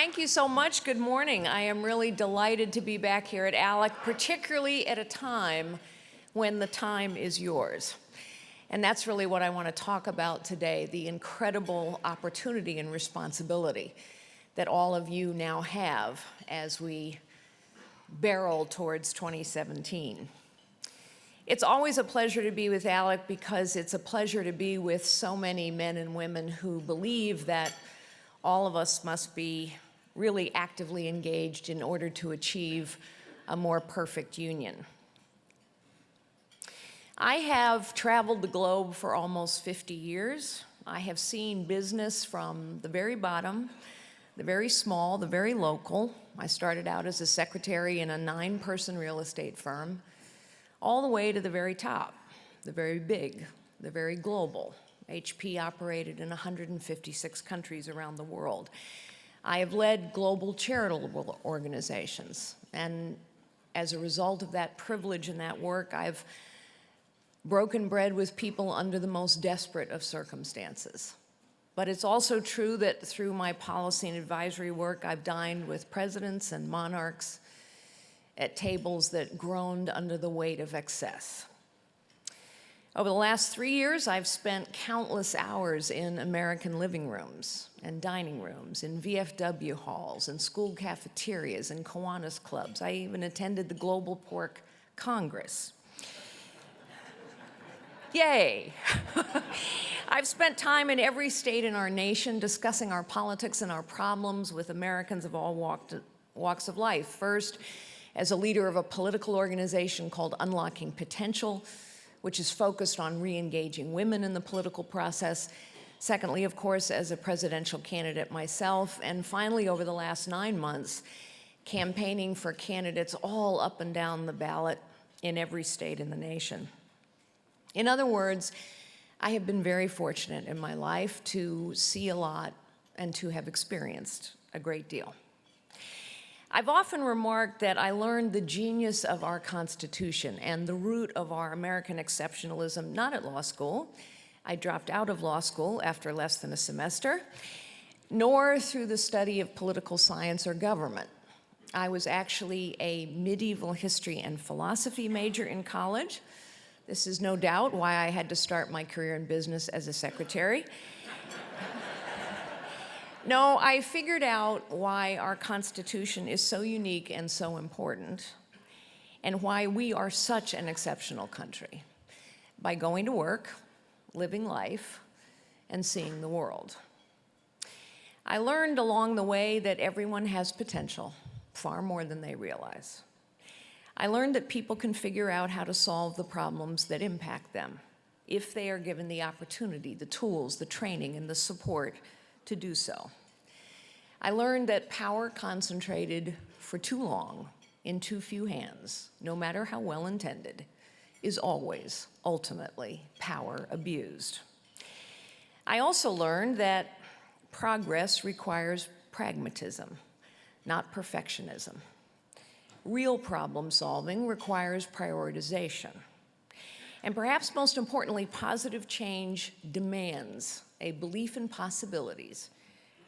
Thank you so much. Good morning. I am really delighted to be back here at ALEC, particularly at a time when the time is yours. And that's really what I want to talk about today, the incredible opportunity and responsibility that all of you now have as we barrel towards 2017. It's always a pleasure to be with ALEC because it's a pleasure to be with so many men and women who believe that all of us must be really actively engaged in order to achieve a more perfect union. I have traveled the globe for almost 50 years. I have seen business from the very bottom, the very small, the very local. I started out as a secretary in a 9-person real estate firm, all the way to the very top, the very big, the very global. HP operated in 156 countries around the world. I have led global charitable organizations, and as a result of that privilege and that work, I've broken bread with people under the most desperate of circumstances. But it's also true that through my policy and advisory work, I've dined with presidents and monarchs at tables that groaned under the weight of excess. Over the last 3 years, I've spent countless hours in American living rooms and dining rooms, in VFW halls, in school cafeterias, and Kiwanis clubs. I even attended the Global Pork Congress. Yay! I've spent time in every state in our nation discussing our politics and our problems with Americans of all walks of life. First, as a leader of a political organization called Unlocking Potential, which is focused on re-engaging women in the political process. Secondly, of course, as a presidential candidate myself. And finally, over the last 9 months, campaigning for candidates all up and down the ballot in every state in the nation. In other words, I have been very fortunate in my life to see a lot and to have experienced a great deal. I've often remarked that I learned the genius of our Constitution and the root of our American exceptionalism not at law school. I dropped out of law school after less than a semester, nor through the study of political science or government. I was actually a medieval history and philosophy major in college. This is no doubt why I had to start my career in business as a secretary. No, I figured out why our Constitution is so unique and so important, and why we are such an exceptional country, by going to work, living life, and seeing the world. I learned along the way that everyone has potential, far more than they realize. I learned that people can figure out how to solve the problems that impact them, if they are given the opportunity, the tools, the training, and the support to do so. I learned that power concentrated for too long in too few hands, no matter how well intended, is always, ultimately, power abused. I also learned that progress requires pragmatism, not perfectionism. Real problem solving requires prioritization. And perhaps most importantly, positive change demands a belief in possibilities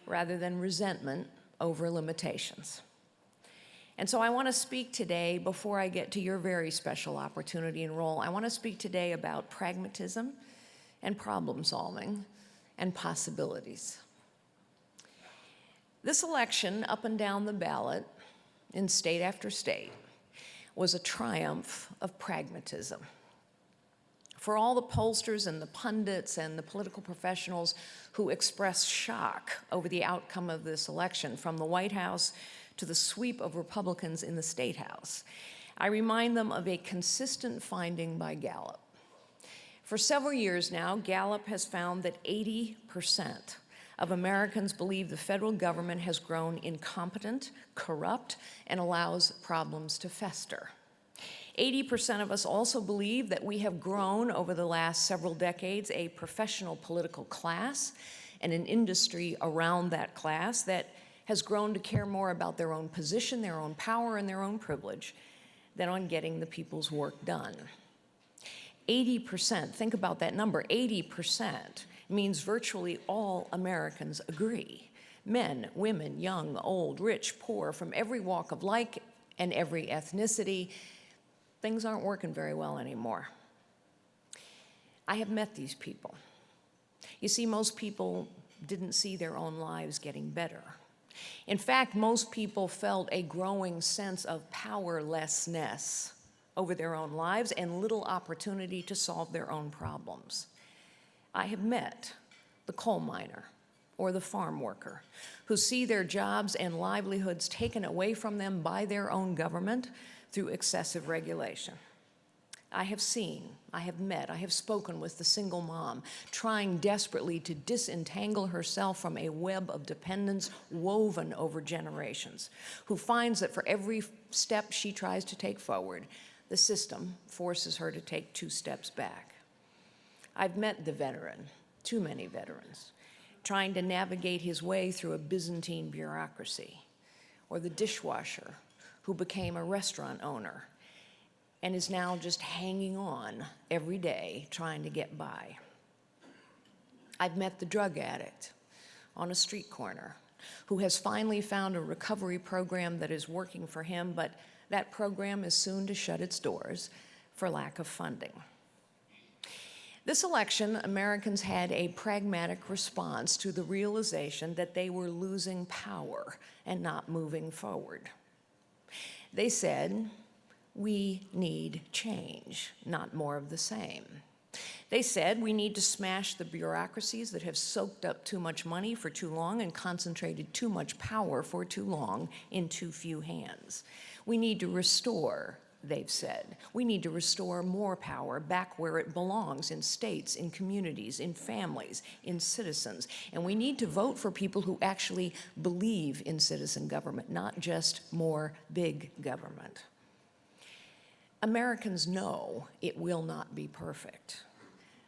rather than resentment over limitations. And so I want to speak today, before I get to your very special opportunity and role, I want to speak today about pragmatism and problem solving and possibilities. This election, up and down the ballot, in state after state, was a triumph of pragmatism. For all the pollsters and the pundits and the political professionals who expressed shock over the outcome of this election, from the White House to the sweep of Republicans in the State House, I remind them of a consistent finding by Gallup. For several years now, Gallup has found that 80% of Americans believe the federal government has grown incompetent, corrupt, and allows problems to fester. 80% of us also believe that we have grown over the last several decades a professional political class and an industry around that class that has grown to care more about their own position, their own power, and their own privilege than on getting the people's work done. 80%, think about that number, 80% means virtually all Americans agree Men, women, young, old, rich, poor, from every walk of life and every ethnicity. Things aren't working very well anymore. I have met these people. You see, most people didn't see their own lives getting better. In fact, most people felt a growing sense of powerlessness over their own lives and little opportunity to solve their own problems. I have met the coal miner or the farm worker who see their jobs and livelihoods taken away from them by their own government through excessive regulation. I have seen, I have met, I have spoken with the single mom trying desperately to disentangle herself from a web of dependence woven over generations, who finds that for every step she tries to take forward, the system forces her to take 2 steps back. I've met the veteran, too many veterans, trying to navigate his way through a Byzantine bureaucracy, or the dishwasher who became a restaurant owner and is now just hanging on every day trying to get by. I've met the drug addict on a street corner who has finally found a recovery program that is working for him, but that program is soon to shut its doors for lack of funding. This election, Americans had a pragmatic response to the realization that they were losing power and not moving forward. They said, we need change, not more of the same. They said we need to smash the bureaucracies that have soaked up too much money for too long and concentrated too much power for too long in too few hands. We need to restore, they've said. We need to restore more power back where it belongs, in states, in communities, in families, in citizens. And we need to vote for people who actually believe in citizen government, not just more big government. Americans know it will not be perfect.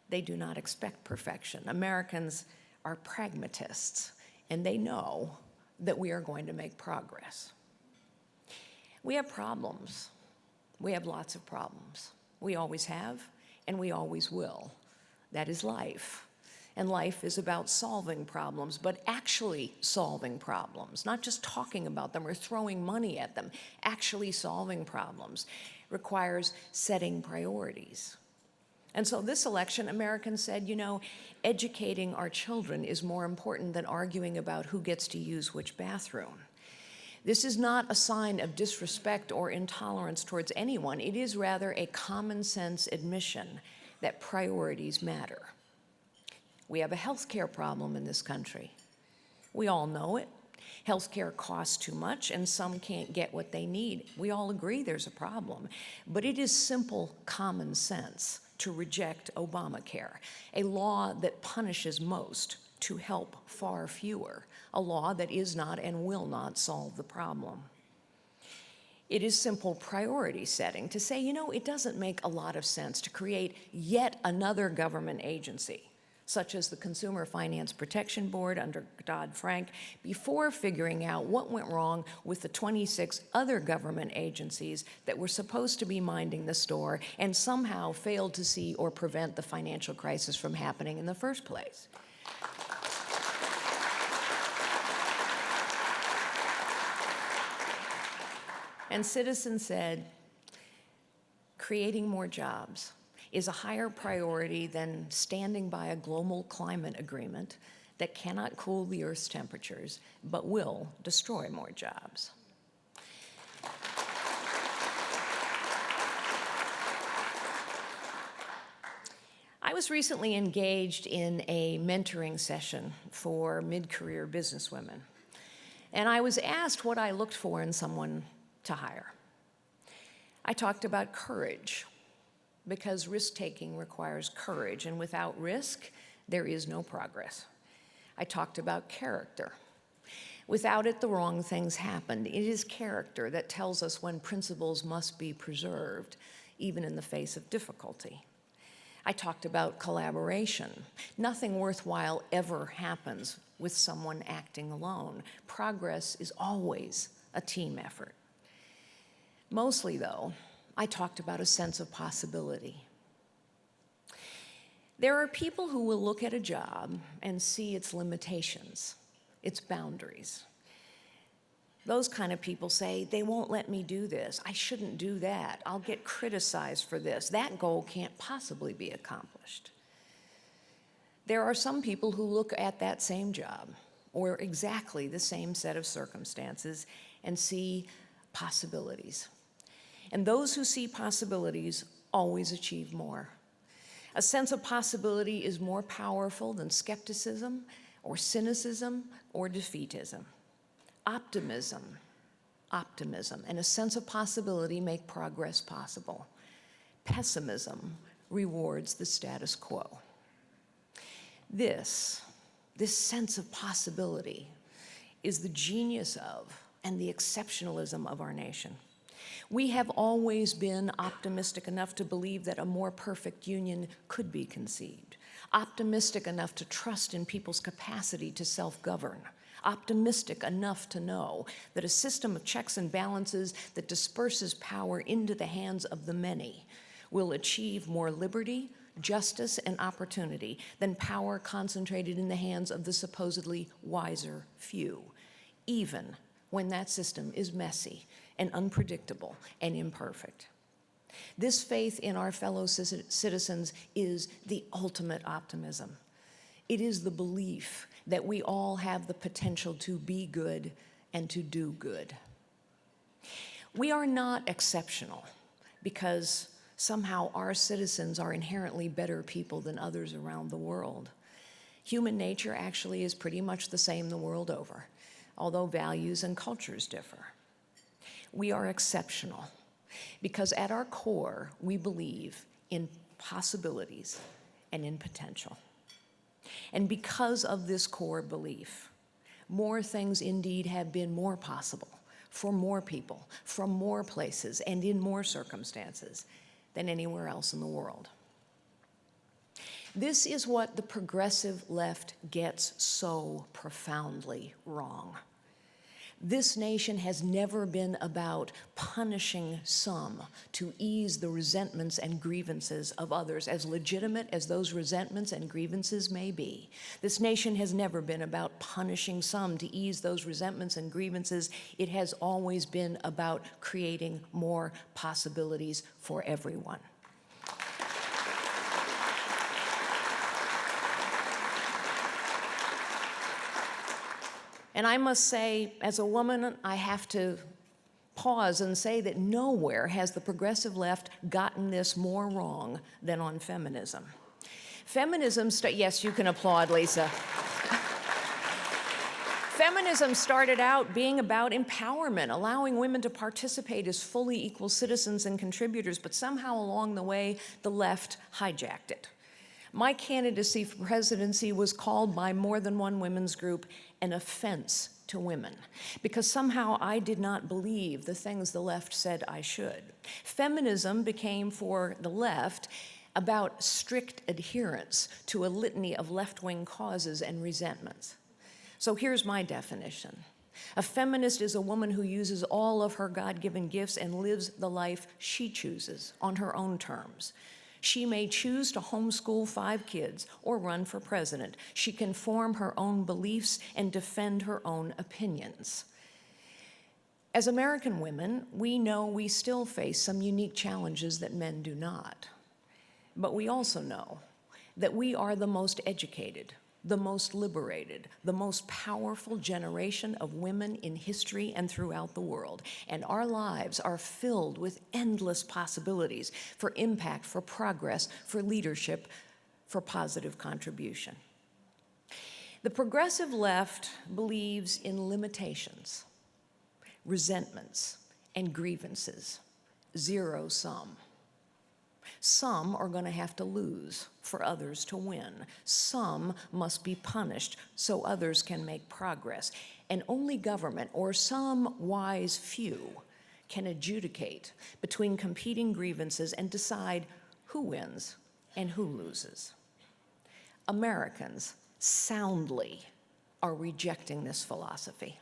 They do not expect perfection. Americans are pragmatists, and they know that we are going to make progress. We have problems. We have lots of problems. We always have, and we always will. That is life. And life is about solving problems, but actually solving problems, not just talking about them or throwing money at them. Actually solving problems requires setting priorities. And so this election, Americans said, you know, educating our children is more important than arguing about who gets to use which bathroom. This is not a sign of disrespect or intolerance towards anyone. It is rather a common sense admission that priorities matter. We have a healthcare problem in this country. We all know it. Healthcare costs too much and some can't get what they need. We all agree there's a problem, but it is simple common sense to reject Obamacare, a law that punishes most to help far fewer, a law that is not and will not solve the problem. It is simple priority setting to say, you know, it doesn't make a lot of sense to create yet another government agency, such as the Consumer Finance Protection Board under Dodd-Frank, before figuring out what went wrong with the 26 other government agencies that were supposed to be minding the store and somehow failed to see or prevent the financial crisis from happening in the first place. And citizens said, creating more jobs is a higher priority than standing by a global climate agreement that cannot cool the Earth's temperatures, but will destroy more jobs. I was recently engaged in a mentoring session for mid-career businesswomen, and I was asked what I looked for in someone to hire. I talked about courage, because risk-taking requires courage, and without risk, there is no progress. I talked about character. Without it, the wrong things happen. It is character that tells us when principles must be preserved, even in the face of difficulty. I talked about collaboration. Nothing worthwhile ever happens with someone acting alone. Progress is always a team effort. Mostly, though, I talked about a sense of possibility. There are people who will look at a job and see its limitations It's boundaries. Those kind of people say, they won't let me do this. I shouldn't do that. I'll get criticized for this. That goal can't possibly be accomplished. There are some people who look at that same job or exactly the same set of circumstances and see possibilities. And those who see possibilities always achieve more. A sense of possibility is more powerful than skepticism or cynicism or defeatism. Optimism, and a sense of possibility make progress possible. Pessimism rewards the status quo. This sense of possibility is the genius of and the exceptionalism of our nation. We have always been optimistic enough to believe that a more perfect union could be conceived, optimistic enough to trust in people's capacity to self-govern, optimistic enough to know that a system of checks and balances that disperses power into the hands of the many will achieve more liberty, justice, and opportunity than power concentrated in the hands of the supposedly wiser few, even when that system is messy and unpredictable and imperfect. This faith in our fellow citizens is the ultimate optimism. It is the belief that we all have the potential to be good and to do good. We are not exceptional because somehow our citizens are inherently better people than others around the world. Human nature actually is pretty much the same the world over, although values and cultures differ. We are exceptional because at our core, we believe in possibilities and in potential. And because of this core belief, more things indeed have been more possible for more people, from more places, and in more circumstances than anywhere else in the world. This is what the progressive left gets so profoundly wrong. This nation has never been about punishing some to ease the resentments and grievances of others, as legitimate as those resentments and grievances may be. This nation has never been about punishing some to ease those resentments and grievances. It has always been about creating more possibilities for everyone. And I must say, as a woman, I have to pause and say that nowhere has the progressive left gotten this more wrong than on feminism. Feminism, yes, you can applaud, Lisa. Feminism started out being about empowerment, allowing women to participate as fully equal citizens and contributors, but somehow along the way, the left hijacked it. My candidacy for presidency was called by more than one women's group an offense to women, because somehow I did not believe the things the left said I should. Feminism became, for the left, about strict adherence to a litany of left-wing causes and resentments. So here's my definition. A feminist is a woman who uses all of her God-given gifts and lives the life she chooses on her own terms. She may choose to homeschool 5 kids or run for president. She can form her own beliefs and defend her own opinions. As American women, we know we still face some unique challenges that men do not. But we also know that we are the most educated, the most liberated, the most powerful generation of women in history and throughout the world. And our lives are filled with endless possibilities for impact, for progress, for leadership, for positive contribution. The progressive left believes in limitations, resentments, and grievances, zero sum. Some are going to have to lose for others to win. Some must be punished so others can make progress. And only government or some wise few can adjudicate between competing grievances and decide who wins and who loses. Americans soundly are rejecting this philosophy.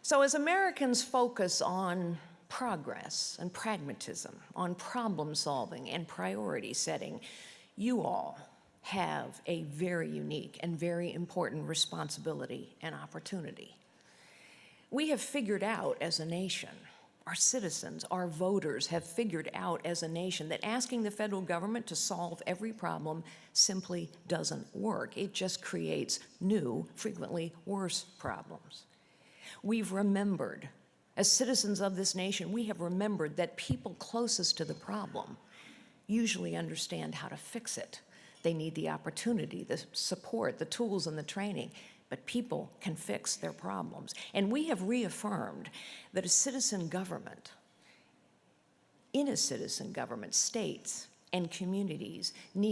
So as Americans focus on progress and pragmatism, on problem solving and priority setting, you all have a very unique and very important responsibility and opportunity. We have figured out as a nation, our citizens, our voters have figured out as a nation that asking the federal government to solve every problem simply doesn't work. It just creates new, frequently worse problems. We've remembered, as citizens of this nation, we have remembered that people closest to the problem usually understand how to fix it. They need the opportunity, the support, the tools, and the training. But people can fix their problems. And we have reaffirmed that a citizen government, in a citizen government, states and communities need